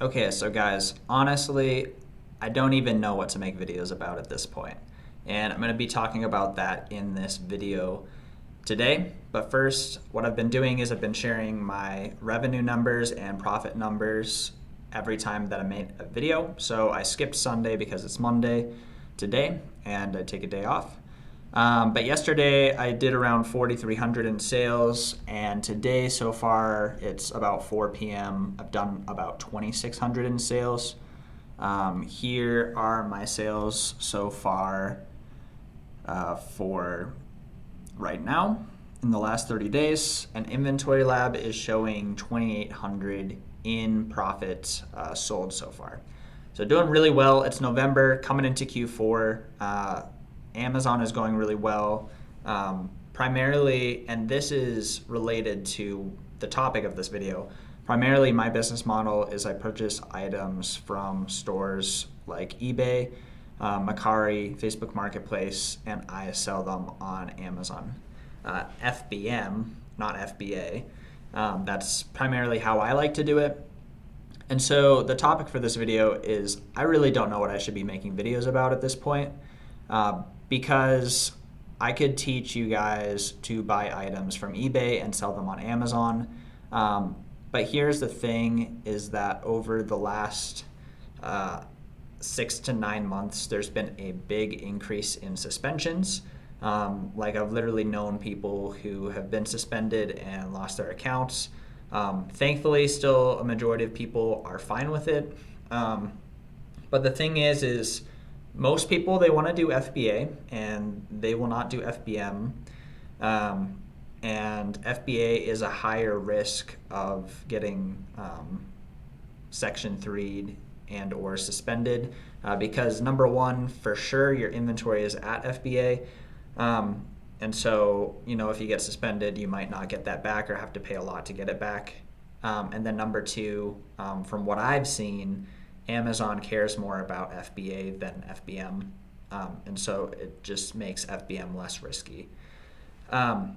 Okay, so guys, honestly, I don't even know what to make videos about at this point. And I'm going to be talking about that in this video today. But first, what I've been doing is I've been sharing my revenue numbers and profit numbers every time that I made a video. So I skipped Sunday because it's Monday today, and I take a day off. But yesterday I did around 4,300 in sales, and today so far it's about 4 p.m. I've done about 2,600 in sales. Here are my sales so far for right now in the last 30 days. And Inventory Lab is showing 2,800 in profit sold so far. So doing really well. It's November, coming into Q4. Amazon is going really well. Primarily, and this is related to the topic of this video, primarily my business model is I purchase items from stores like eBay, Mercari, Facebook Marketplace, and I sell them on Amazon. FBM, not FBA. That's primarily how I like to do it. And so the topic for this video is I really don't know what I should be making videos about at this point. Because I could teach you guys to buy items from eBay and sell them on Amazon. But here's the thing is that over the last 6 to 9 months, there's been a big increase in suspensions. Like I've literally known people who have been suspended and lost their accounts. Thankfully, still a majority of people are fine with it. But the thing is most people, they want to do FBA and they will not do FBM. And FBA is a higher risk of getting Section 3 and or suspended because number one, for sure, your inventory is at FBA. And so, if you get suspended, you might not get that back or have to pay a lot to get it back. And then number two, from what I've seen, Amazon cares more about FBA than FBM, and so it just makes FBM less risky. And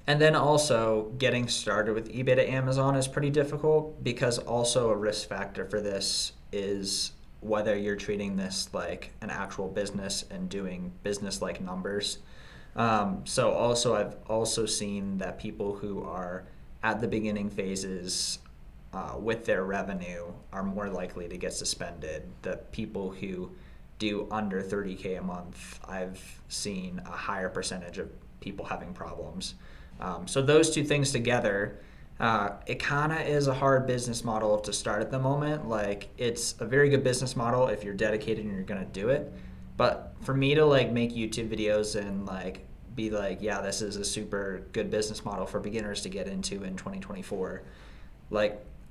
then also getting started with eBay to Amazon is pretty difficult because also a risk factor for this is whether you're treating this like an actual business and doing business-like numbers. So also I've also seen that people who are at the beginning phases with their revenue are more likely to get suspended. The people who do under 30K a month, I've seen a higher percentage of people having problems. So those two things together, it kind of is a hard business model to start at the moment. Like it's a very good business model if you're dedicated and you're gonna do it. But for me to make YouTube videos and be like, yeah, this is a super good business model for beginners to get into in 2024.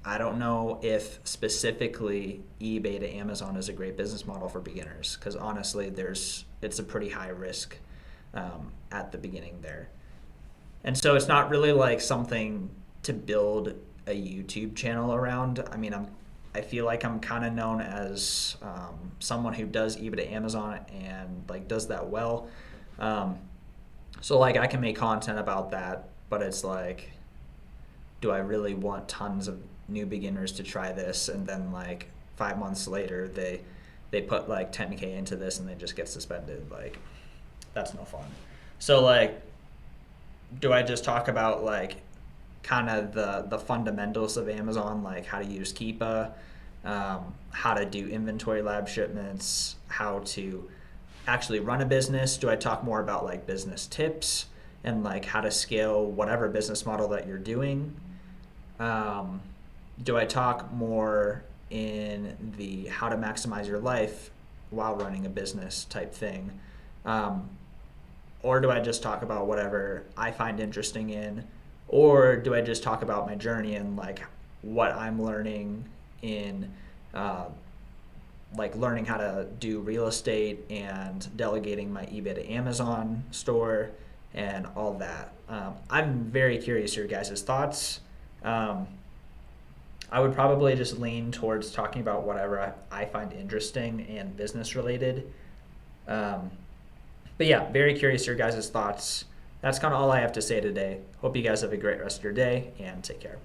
I don't know if specifically eBay to Amazon is a great business model for beginners because honestly, it's a pretty high risk at the beginning there. And so it's not really something to build a YouTube channel around. I mean, I feel like I'm kind of known as someone who does eBay to Amazon and does that well. So I can make content about that, but it's do I really want tons of new beginners to try this and then 5 months later they put 10K into this and they just get suspended? That's no fun. So do I just talk about kind of the fundamentals of Amazon, how to use 𝗖cie, how to do Inventory Lab shipments, how to actually run a business? Do I talk more about business tips and how to scale whatever business model that you're doing? Do I talk more in the how to maximize your life while running a business type thing? Or do I just talk about whatever I find interesting in? Or do I just talk about my journey and what I'm learning in learning how to do real estate and delegating my eBay to Amazon store and all that? I'm very curious your guys' thoughts. I would probably just lean towards talking about whatever I find interesting and business related. But yeah, very curious your guys' thoughts. That's kind of all I have to say today. Hope you guys have a great rest of your day and take care.